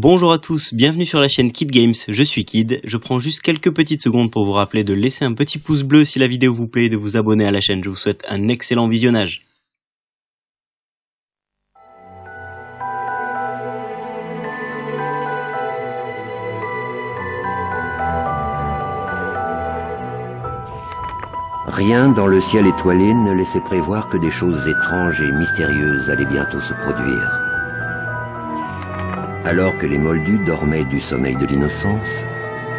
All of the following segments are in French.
Bonjour à tous, bienvenue sur la chaîne Kid Games, je suis Kid. Je prends juste quelques petites secondes pour vous rappeler de laisser un petit pouce bleu si la vidéo vous plaît et de vous abonner à la chaîne. Je vous souhaite un excellent visionnage. Rien dans le ciel étoilé ne laissait prévoir que des choses étranges et mystérieuses allaient bientôt se produire. Alors que les Moldus dormaient du sommeil de l'innocence,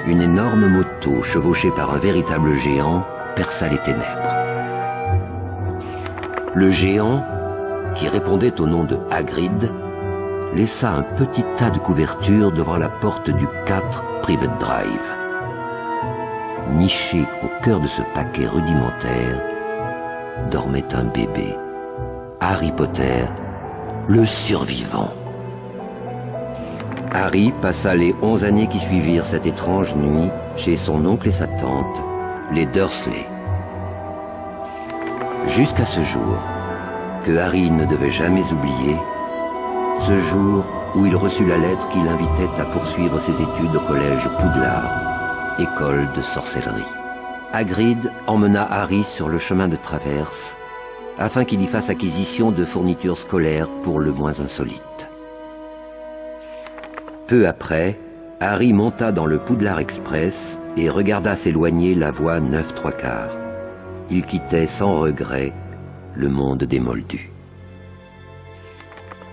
une énorme moto chevauchée par un véritable géant perça les ténèbres. Le géant, qui répondait au nom de Hagrid, laissa un petit tas de couvertures devant la porte du 4 Private Drive. Niché au cœur de ce paquet rudimentaire, dormait un bébé, Harry Potter, le survivant. Harry passa les 11 années qui suivirent cette étrange nuit chez son oncle et sa tante, les Dursley. Jusqu'à ce jour, que Harry ne devait jamais oublier, ce jour où il reçut la lettre qui l'invitait à poursuivre ses études au collège Poudlard, école de sorcellerie. Hagrid emmena Harry sur le chemin de traverse afin qu'il y fasse acquisition de fournitures scolaires pour le moins insolites. Peu après, Harry monta dans le Poudlard Express et regarda s'éloigner la voie 9¾ Il quittait sans regret le monde des Moldus.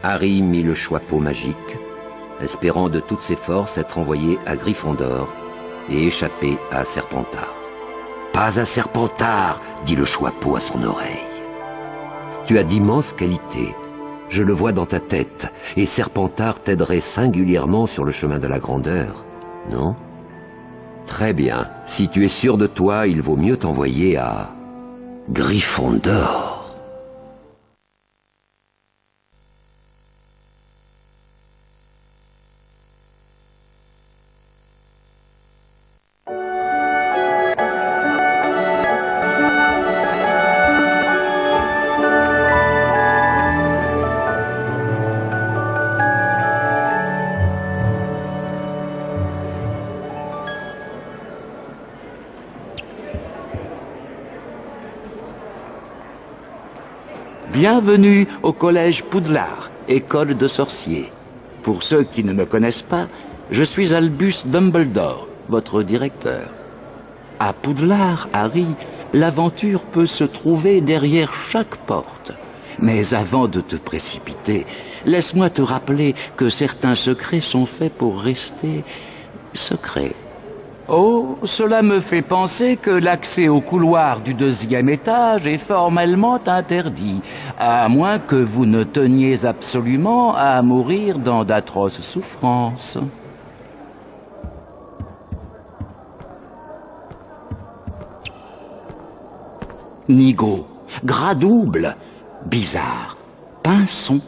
Harry mit le choix-peau magique, espérant de toutes ses forces être envoyé à Gryffondor et échapper à Serpentard. « Pas à Serpentard !» dit le choix-peau à son oreille. « Tu as d'immenses qualités, je le vois dans ta tête, et Serpentard t'aiderait singulièrement sur le chemin de la grandeur, non ? Très bien, si tu es sûr de toi, il vaut mieux t'envoyer à Gryffondor. » Bienvenue au collège Poudlard, école de sorciers. Pour ceux qui ne me connaissent pas, je suis Albus Dumbledore, votre directeur. À Poudlard, Harry, l'aventure peut se trouver derrière chaque porte. Mais avant de te précipiter, laisse-moi te rappeler que certains secrets sont faits pour rester secrets. Oh, cela me fait penser que l'accès au couloir du 2e étage est formellement interdit, à moins que vous ne teniez absolument à mourir dans d'atroces souffrances. Nigo, gras double, bizarre, pinson,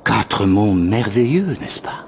4 mots merveilleux, n'est-ce pas ?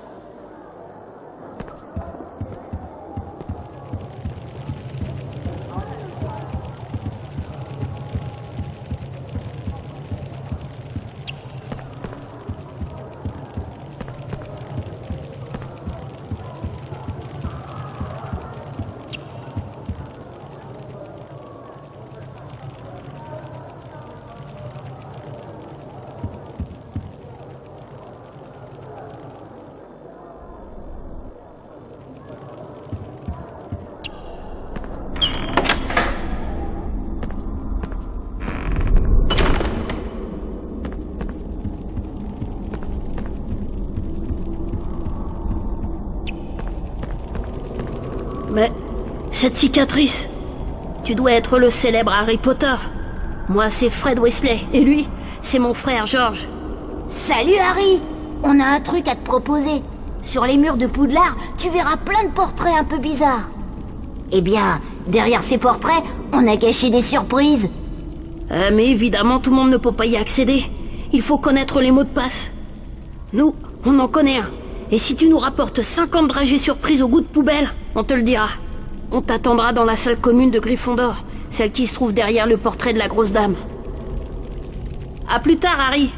Mais cette cicatrice, tu dois être le célèbre Harry Potter. Moi, c'est Fred Weasley, et lui, c'est mon frère George. Salut Harry, on a un truc à te proposer. Sur les murs de Poudlard, tu verras plein de portraits un peu bizarres. Eh bien, derrière ces portraits, on a caché des surprises. Mais évidemment, tout le monde ne peut pas y accéder. Il faut connaître les mots de passe. Nous, on en connaît un. Et si tu nous rapportes 50 dragées surprises au goût de poubelle, on te le dira. On t'attendra dans la salle commune de Gryffondor, celle qui se trouve derrière le portrait de la grosse dame. À plus tard, Harry.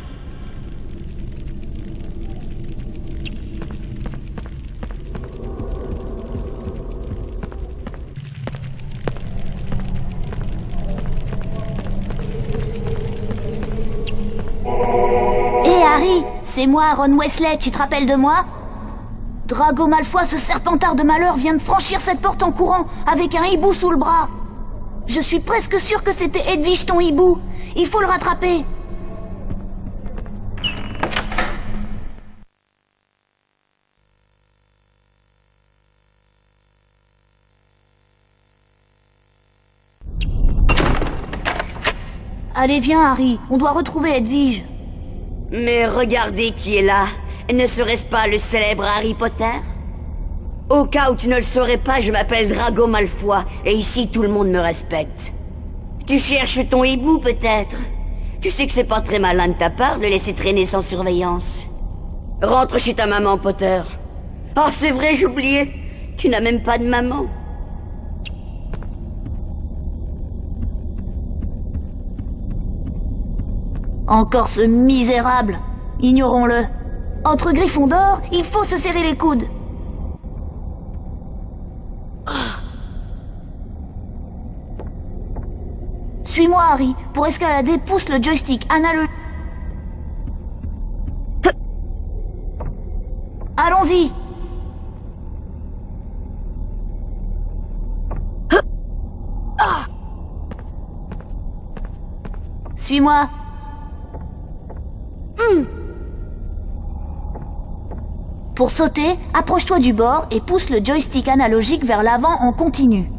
C'est moi, Ron Weasley, tu te rappelles de moi? Drago Malfoy, ce serpentard de malheur, vient de franchir cette porte en courant, avec un hibou sous le bras. Je suis presque sûr que c'était Edwige, ton hibou. Il faut le rattraper. Allez, viens, Harry, on doit retrouver Edwige. Mais regardez qui est là. Ne serait-ce pas le célèbre Harry Potter? Au cas où tu ne le saurais pas, je m'appelle Drago Malfoy, et ici tout le monde me respecte. Tu cherches ton hibou, peut-être? Tu sais que c'est pas très malin de ta part de le laisser traîner sans surveillance. Rentre chez ta maman, Potter. Oh, c'est vrai, j'oubliais. Tu n'as même pas de maman. Encore ce misérable. Ignorons-le. Entre Gryffondor, il faut se serrer les coudes. Suis-moi, Harry. Pour escalader, pousse le joystick analogique. Allons-y. Suis-moi. Pour sauter, approche-toi du bord et pousse le joystick analogique vers l'avant en continu.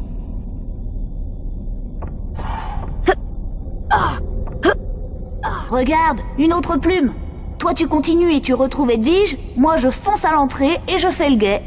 Regarde, une autre plume. Toi tu continues et tu retrouves Edwige, moi je fonce à l'entrée et je fais le guet.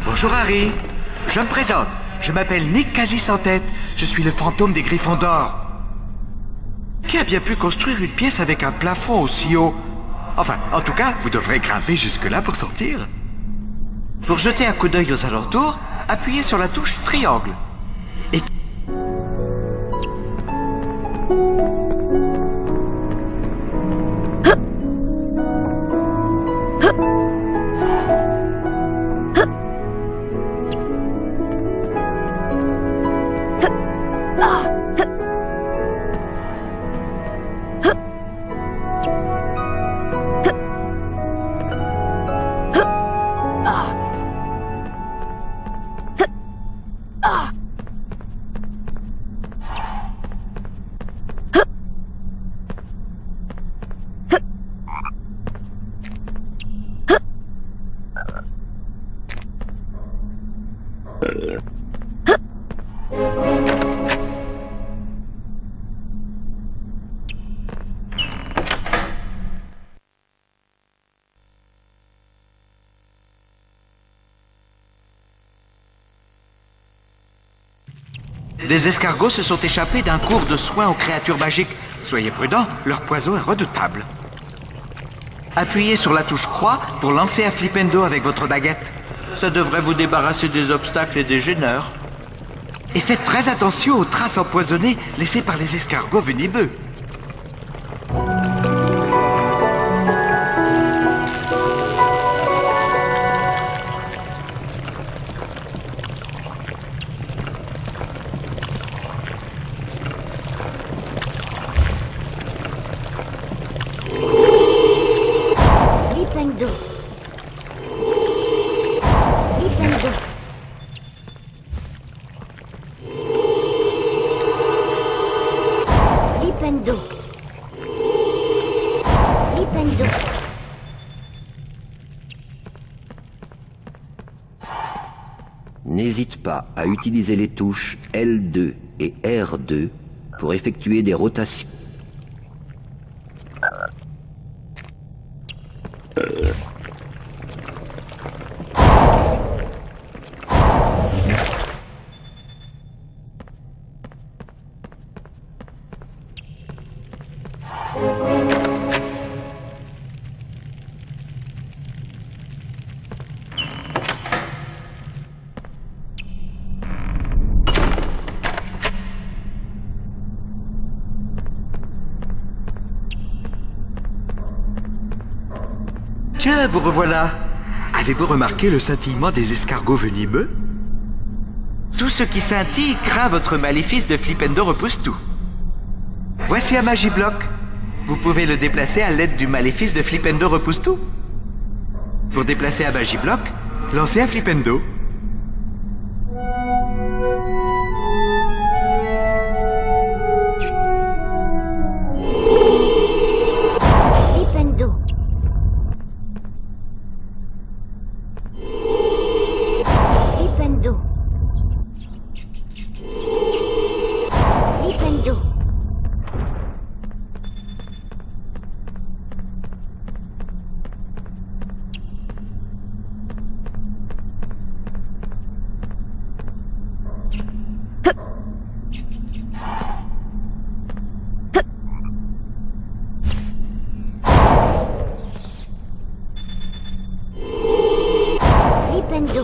Bonjour Harry, je me présente, je m'appelle Nick Quasi-Sans-Tête, je suis le fantôme des Gryffondors. Qui a bien pu construire une pièce avec un plafond aussi haut? Enfin, en tout cas, vous devrez grimper jusque-là pour sortir. Pour jeter un coup d'œil aux alentours, appuyez sur la touche triangle. Et... Des escargots se sont échappés d'un cours de soins aux créatures magiques. Soyez prudents, leur poison est redoutable. Appuyez sur la touche croix pour lancer un flipendo avec votre baguette. Ça devrait vous débarrasser des obstacles et des gêneurs. Et faites très attention aux traces empoisonnées laissées par les escargots venimeux. Flipendo. Flipendo. Flipendo. Flipendo. N'hésite pas à utiliser les touches L2 et R2 pour effectuer des rotations. Bien, vous revoilà. Avez-vous remarqué le scintillement des escargots venimeux? Tout ce qui scintille craint votre maléfice de Flipendo repousse tout. Voici un Magibloc. Vous pouvez le déplacer à l'aide du maléfice de Flipendo repousse tout. Pour déplacer un Magibloc, lancez un Flipendo. Flipendo. Flipendo. Flipendo. Flipendo.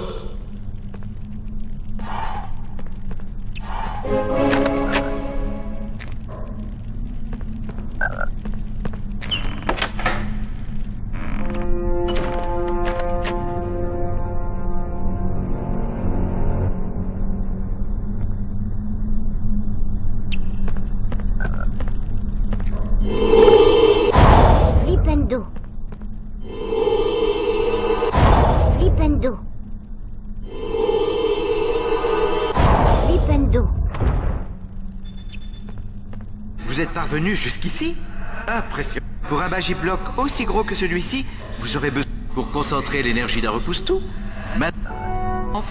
Flipendo. Flipendo. Flipendo. Vous êtes parvenu jusqu'ici? Impressionnant. Pour un Magibloc aussi gros que celui-ci, vous aurez besoin pour concentrer l'énergie d'un repousse-tout. Maintenant...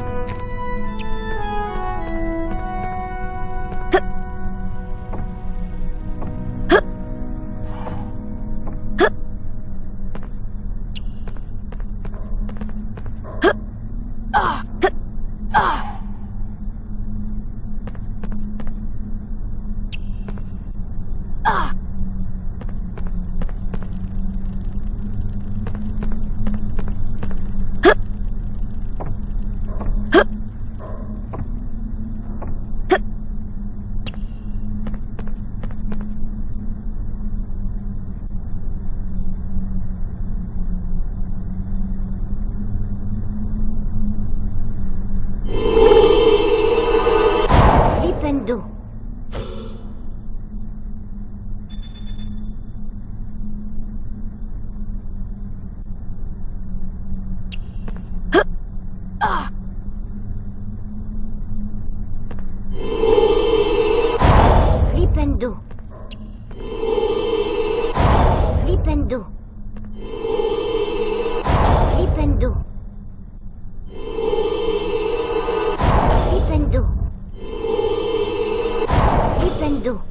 Flipendo. Flipendo. Flipendo. Flipendo. Flipendo. Flipendo.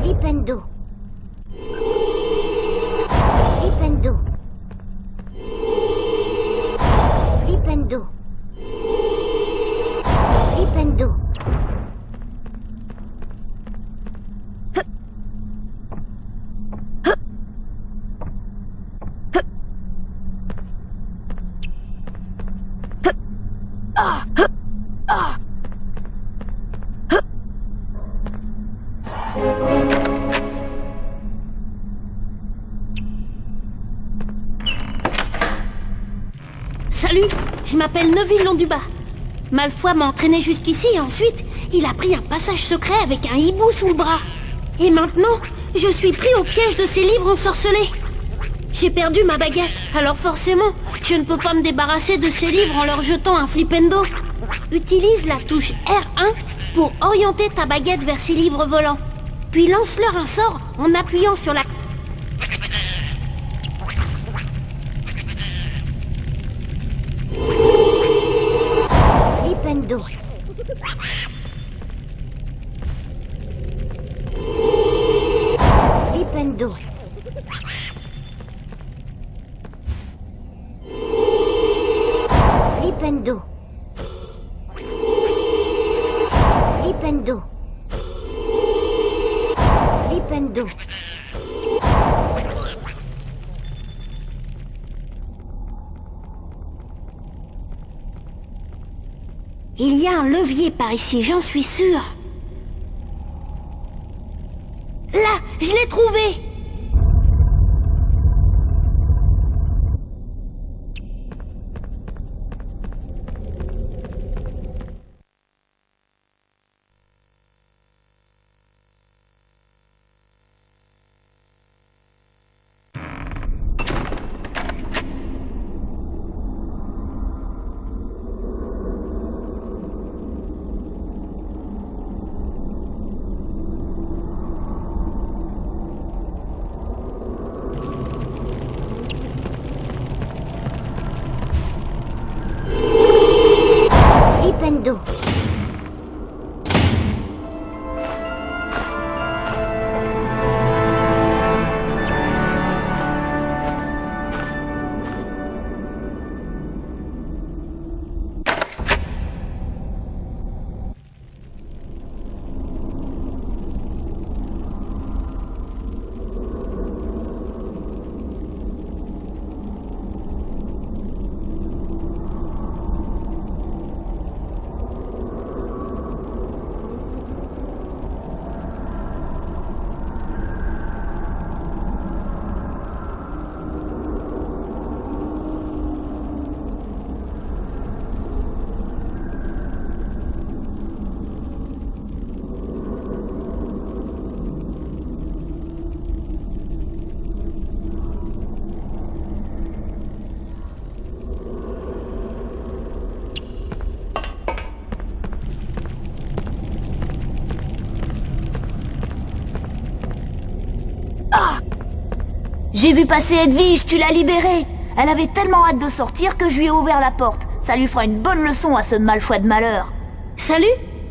Flipendo. Flipendo. Flipendo. Flipendo. Salut, je m'appelle Neville Londubat. Malfoy m'a entraîné jusqu'ici et ensuite, il a pris un passage secret avec un hibou sous le bras. Et maintenant, je suis pris au piège de ces livres ensorcelés. J'ai perdu ma baguette, alors forcément, je ne peux pas me débarrasser de ces livres en leur jetant un flipendo. Utilise la touche R1 pour orienter ta baguette vers ces livres volants. Puis lance-leur un sort en appuyant sur la... Flipendo. Flipendo. Flipendo. Flipendo. Flipendo. Il y a un levier par ici, j'en suis sûre. Là, je l'ai trouvé! Flipendo. J'ai vu passer Edwige, tu l'as libérée. Elle avait tellement hâte de sortir que je lui ai ouvert la porte. Ça lui fera une bonne leçon à ce malfoy de malheur. Salut,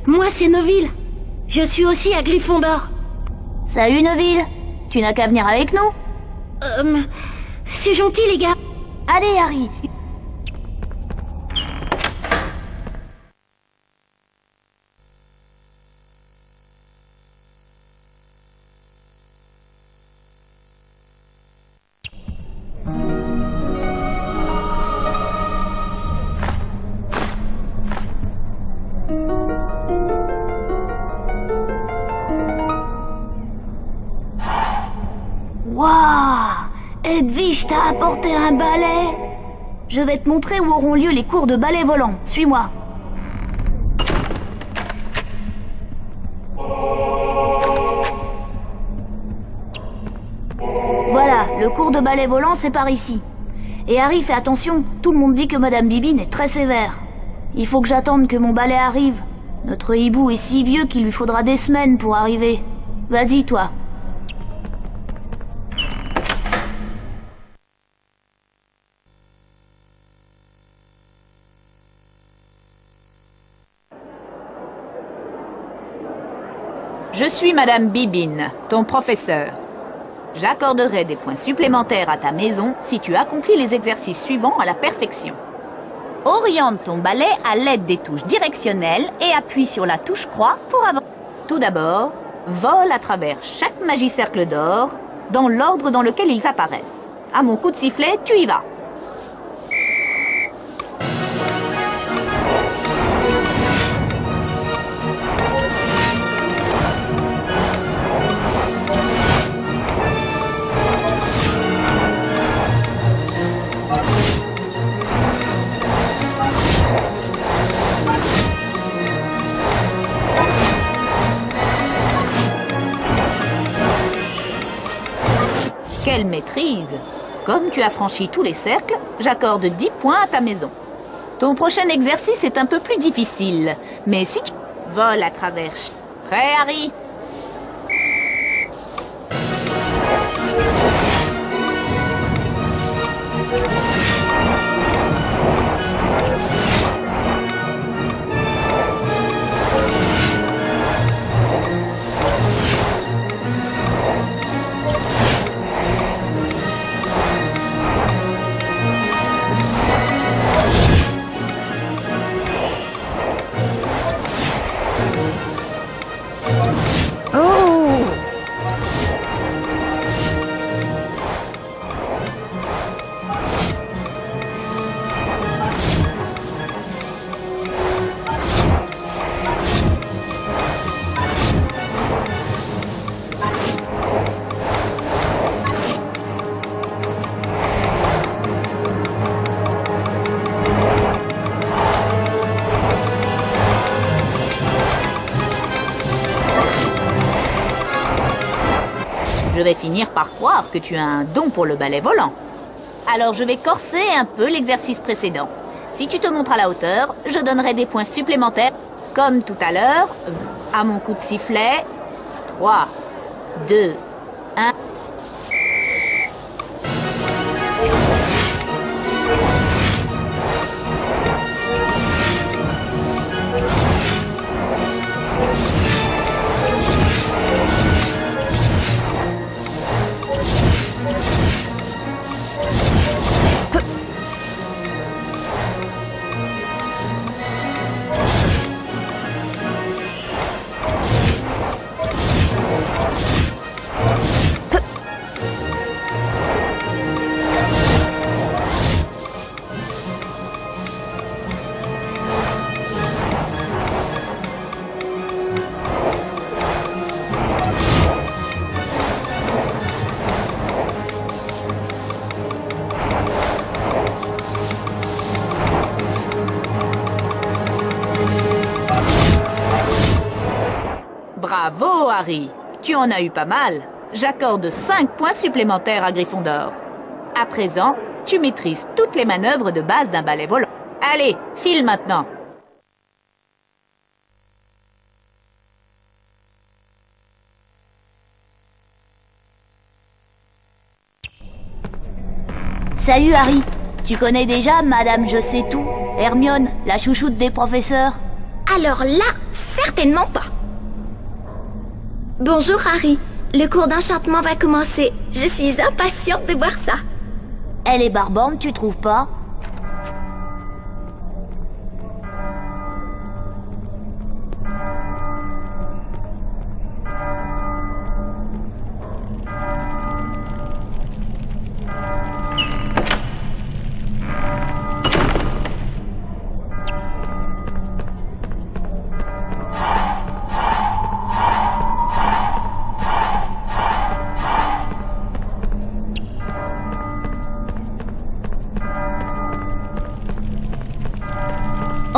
moi c'est Neville. Je suis aussi à Gryffondor. Salut Neville, tu n'as qu'à venir avec nous. C'est gentil les gars. Allez Harry. Waouh! Edwige t'a apporté un balai. Je vais te montrer où auront lieu les cours de balai volant. Suis-moi. Voilà, le cours de balai volant, c'est par ici. Et Harry, fais attention, tout le monde dit que Madame Bibine est très sévère. Il faut que j'attende que mon balai arrive. Notre hibou est si vieux qu'il lui faudra des semaines pour arriver. Vas-y, toi. Je suis Madame Bibine, ton professeur. J'accorderai des points supplémentaires à ta maison si tu accomplis les exercices suivants à la perfection. Oriente ton balai à l'aide des touches directionnelles et appuie sur la touche croix pour avancer. Tout d'abord, vole à travers chaque magicercle d'or dans l'ordre dans lequel ils apparaissent. À mon coup de sifflet, tu y vas. Quelle maîtrise! Comme tu as franchi tous les cercles, j'accorde 10 points à ta maison. Ton prochain exercice est un peu plus difficile, mais si tu voles à travers... Prêt, Harry? vais finir par croire que tu as un don pour le balai volant. Alors je vais corser un peu l'exercice précédent. Si tu te montres à la hauteur, je donnerai des points supplémentaires, comme tout à l'heure, à mon coup de sifflet. 3, 2, 1... Bravo, Harry. Tu en as eu pas mal. J'accorde 5 points supplémentaires à Gryffondor. À présent, tu maîtrises toutes les manœuvres de base d'un balai volant. Allez, file maintenant. Salut Harry. Tu connais déjà Madame Je sais tout, Hermione, la chouchoute des professeurs? Alors là, certainement pas. Bonjour Harry, le cours d'enchantement va commencer. Je suis impatiente de voir ça. Elle est barbante, tu trouves pas?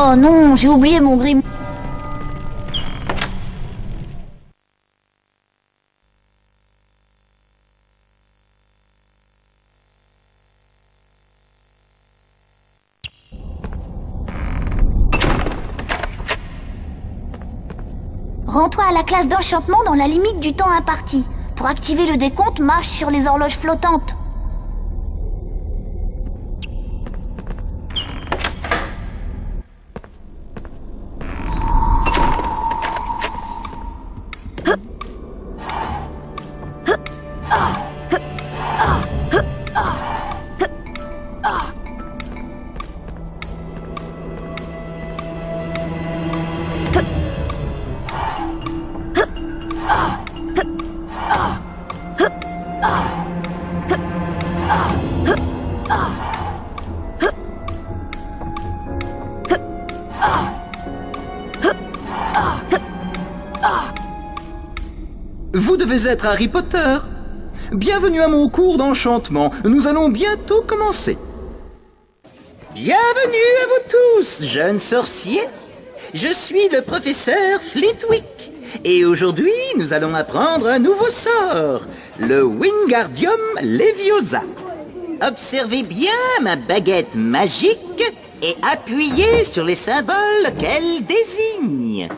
Oh non, j'ai oublié mon grimoire. Rends-toi à la classe d'enchantement dans la limite du temps imparti. Pour activer le décompte, marche sur les horloges flottantes. Vous devez être Harry Potter. Bienvenue à mon cours d'enchantement. Nous allons bientôt commencer. Bienvenue à vous tous, jeunes sorciers. Je suis le professeur Flitwick. Et aujourd'hui, nous allons apprendre un nouveau sort, le Wingardium Leviosa. Observez bien ma baguette magique et appuyez sur les symboles qu'elle désigne.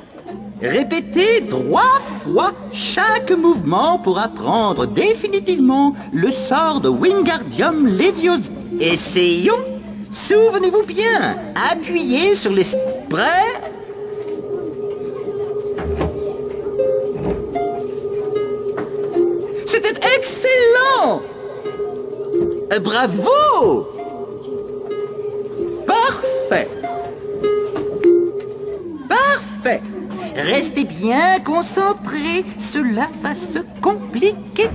Répétez 3 fois chaque mouvement pour apprendre définitivement le sort de Wingardium Leviosa. Essayons. Souvenez-vous bien. Appuyez sur les... Prêts? C'était excellent. Bravo. Parfait. Parfait. Restez bien concentrés, cela va se compliquer.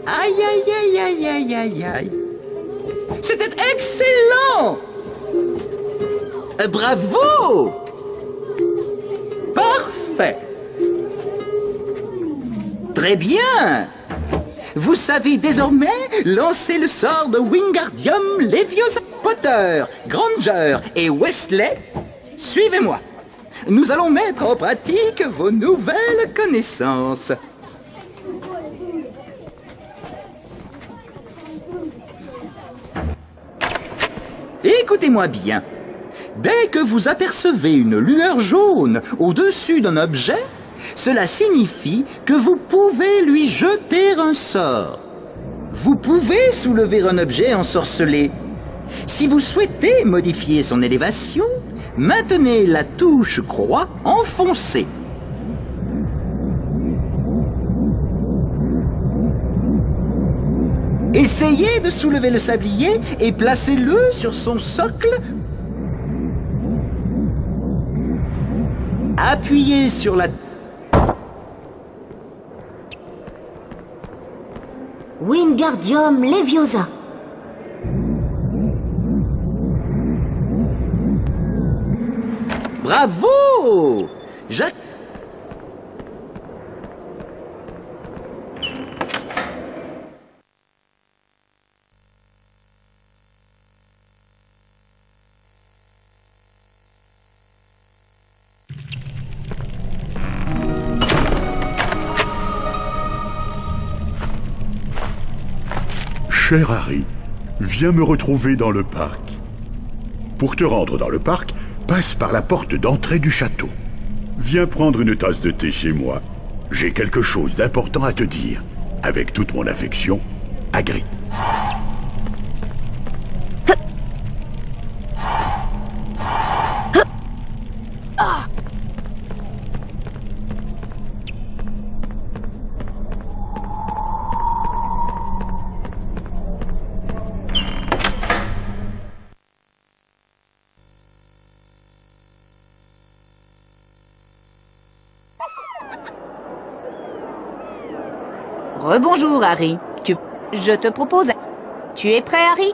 Aïe, aïe, aïe, aïe, aïe, aïe, aïe. C'était excellent. Bravo. Parfait. Très bien. Vous savez désormais lancer le sort de Wingardium Leviosa. Potter, Granger et Weasley, suivez-moi. Nous allons mettre en pratique vos nouvelles connaissances. Écoutez-moi bien. Dès que vous apercevez une lueur jaune au-dessus d'un objet, cela signifie que vous pouvez lui jeter un sort. Vous pouvez soulever un objet ensorcelé. Si vous souhaitez modifier son élévation, maintenez la touche croix enfoncée. Essayez de soulever le sablier et placez-le sur son socle. Appuyez sur la... Wingardium Leviosa. Bravo! Cher Harry, viens me retrouver dans le parc. Pour te rendre dans le parc, passe par la porte d'entrée du château. Viens prendre une tasse de thé chez moi. J'ai quelque chose d'important à te dire. Avec toute mon affection, Hagrid. Rebonjour, Harry. Je te propose... Tu es prêt, Harry?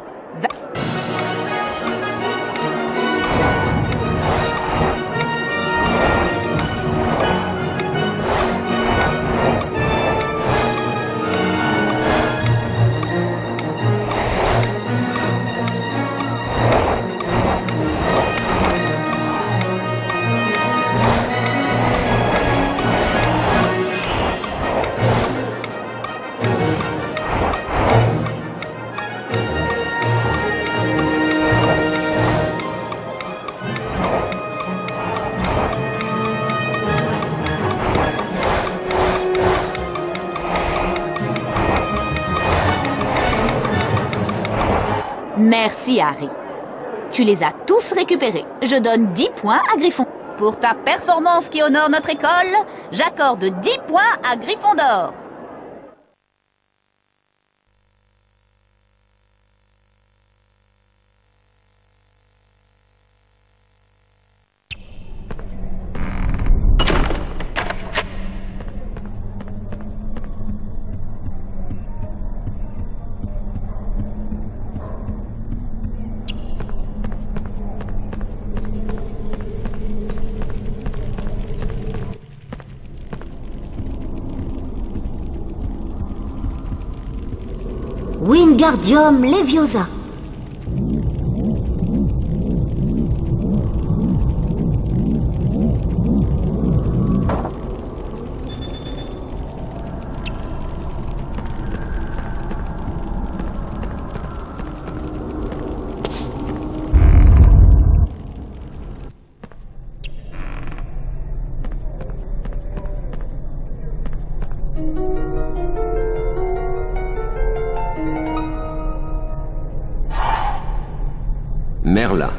Merci, Harry. Tu les as tous récupérés. Je donne 10 points à Gryffondor. Pour ta performance qui honore notre école, j'accorde 10 points à Gryffondor. Wingardium Leviosa. Merlin.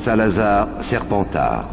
Salazar Serpentard.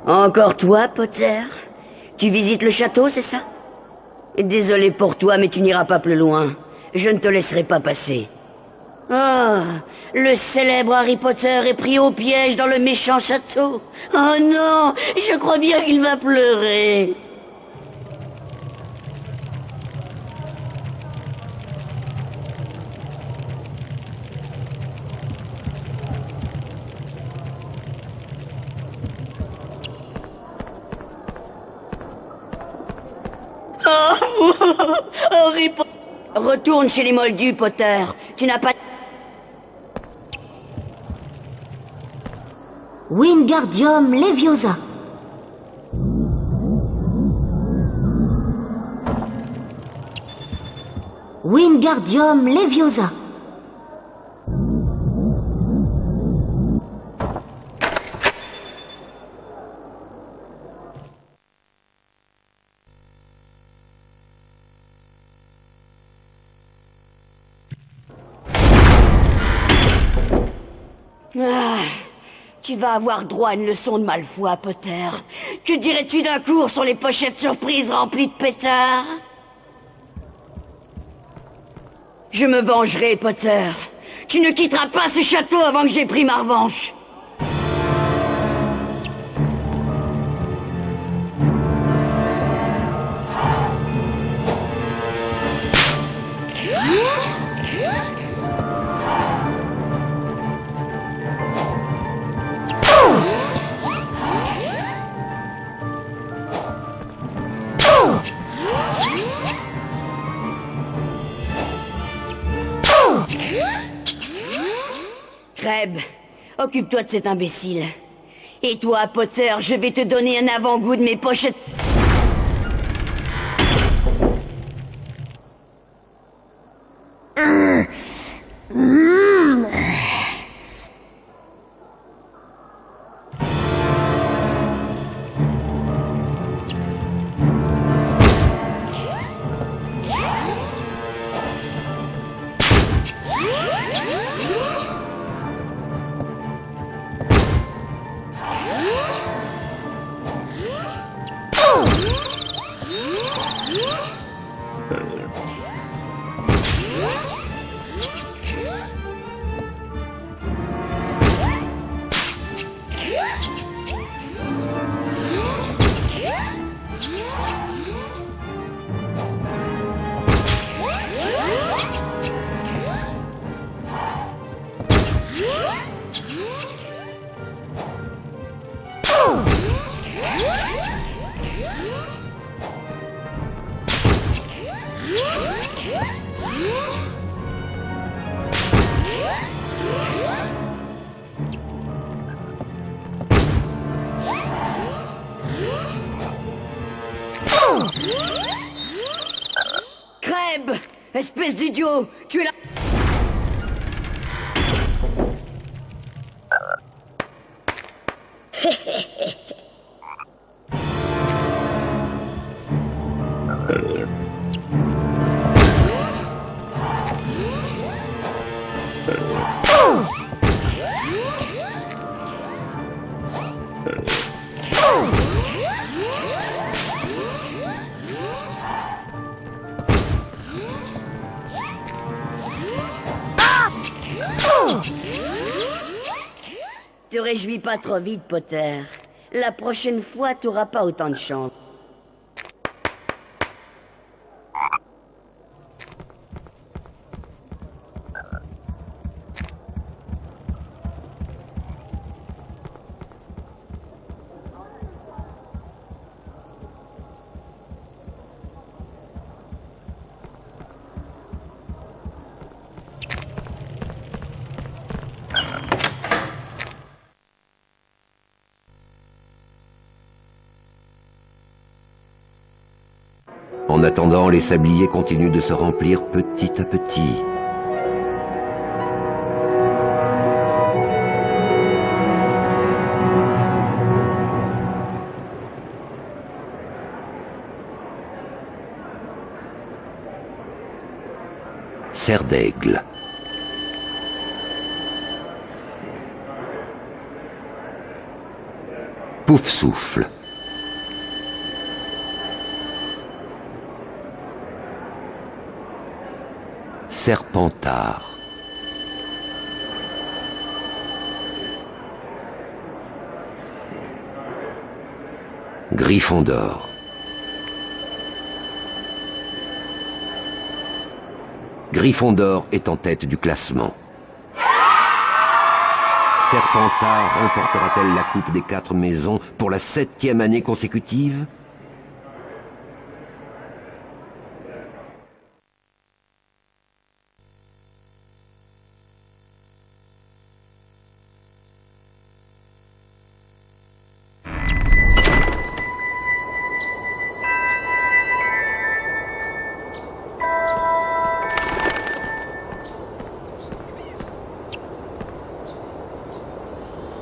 Encore toi, Potter? Tu visites le château, c'est ça? Désolé pour toi, mais tu n'iras pas plus loin. Je ne te laisserai pas passer. Ah, le célèbre Harry Potter est pris au piège dans le méchant château. Oh non, je crois bien qu'il va pleurer. Oh, Harry Potter. Retourne chez les Moldus, Potter. Tu n'as pas... Wingardium Leviosa. Wingardium Leviosa. Ah, tu vas avoir droit à une leçon de malfoi, Potter. Que dirais-tu d'un cours sur les pochettes surprises remplies de pétards? Je me vengerai, Potter. Tu ne quitteras pas ce château avant que j'aie pris ma revanche. Crabbe, occupe-toi de cet imbécile. Et toi, Potter, je vais te donner un avant-goût de mes pochettes... Crabbe, espèce d'idiot, tu es là... Te réjouis pas trop vite, Potter. La prochaine fois, t'auras pas autant de chance. En attendant, les sabliers continuent de se remplir petit à petit. Serre d'aigle. Pouf souffle. Serpentard. Gryffondor. Gryffondor est en tête du classement. Serpentard remportera-t-elle la Coupe des 4 maisons pour la 7e année consécutive ?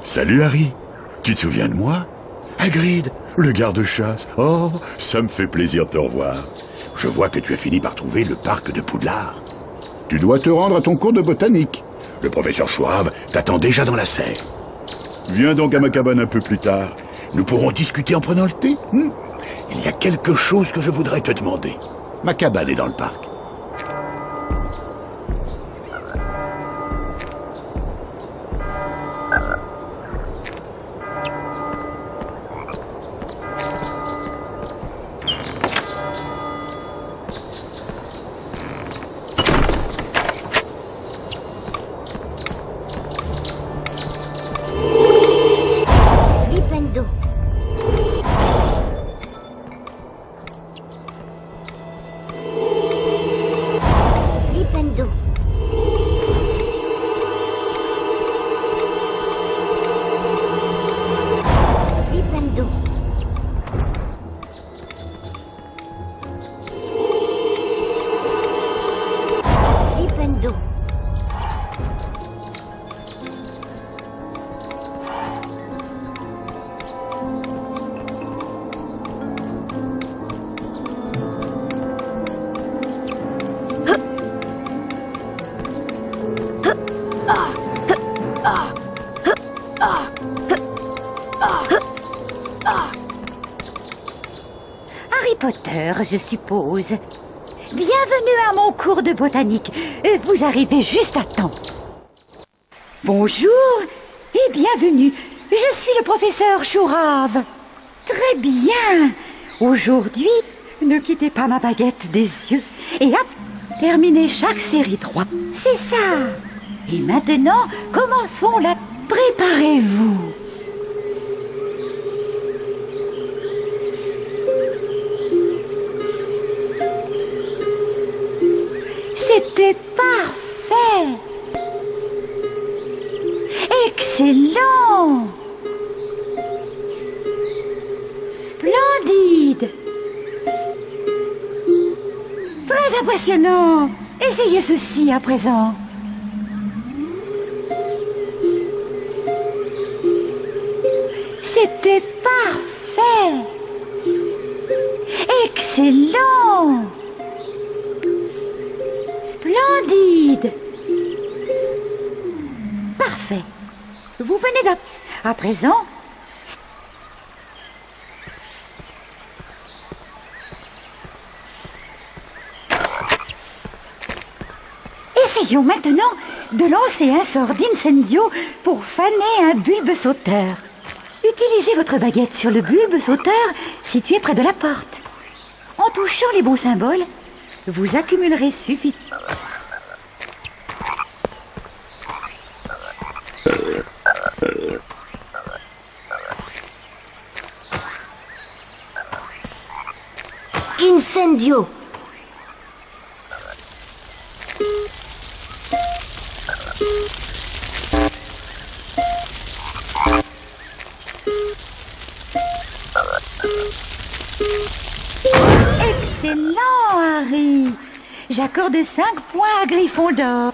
Salut Harry, tu te souviens de moi? Hagrid, le garde-chasse. Oh, ça me fait plaisir de te revoir. Je vois que tu as fini par trouver le parc de Poudlard. Tu dois te rendre à ton cours de botanique. Le professeur Schwab t'attend déjà dans la serre. Viens donc à ma cabane un peu plus tard. Nous pourrons discuter en prenant le thé. Il y a quelque chose que je voudrais te demander. Ma cabane est dans le parc. Harry Potter, je suppose. Bienvenue à mon cours de botanique. Vous arrivez juste à temps. Bonjour et bienvenue. Je suis le professeur Chourave. Très bien. Aujourd'hui, ne quittez pas ma baguette des yeux. Et hop, terminez chaque série 3. C'est ça. Et maintenant, commençons la... Préparez-vous. C'était parfait. Excellent. Splendide. Très impressionnant. Essayez ceci à présent. C'était parfait. Excellent. Splendide. Vous venez à présent... Essayons maintenant de lancer un sort d'incendio pour faner un bulbe sauteur. Utilisez votre baguette sur le bulbe sauteur situé près de la porte. En touchant les bons symboles, vous accumulerez suffisamment... Incendio. Excellent, Harry. J'accorde 5 points à Gryffondor.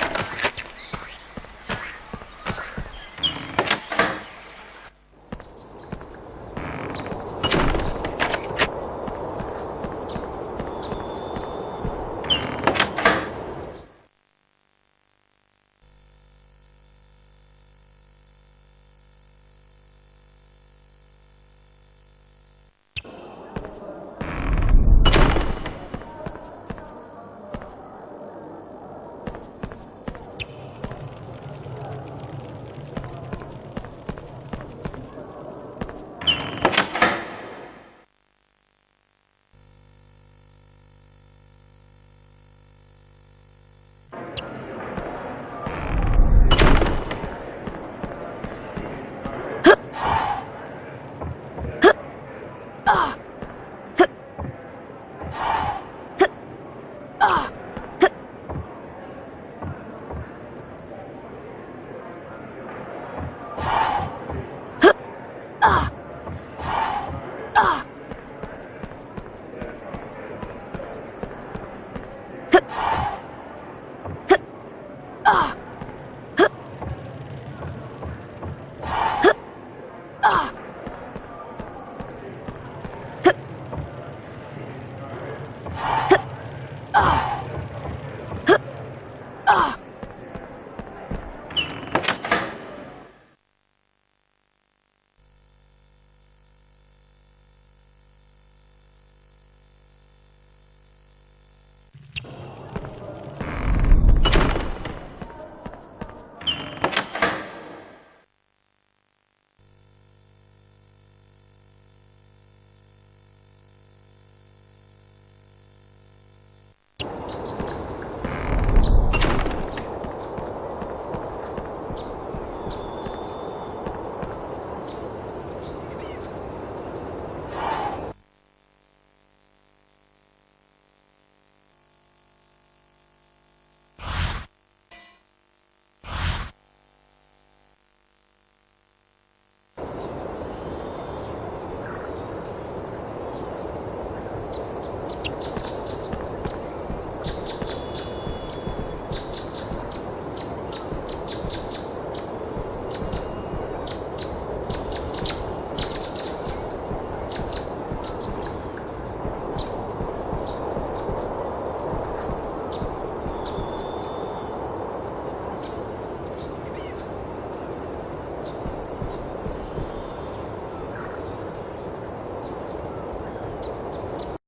Ah!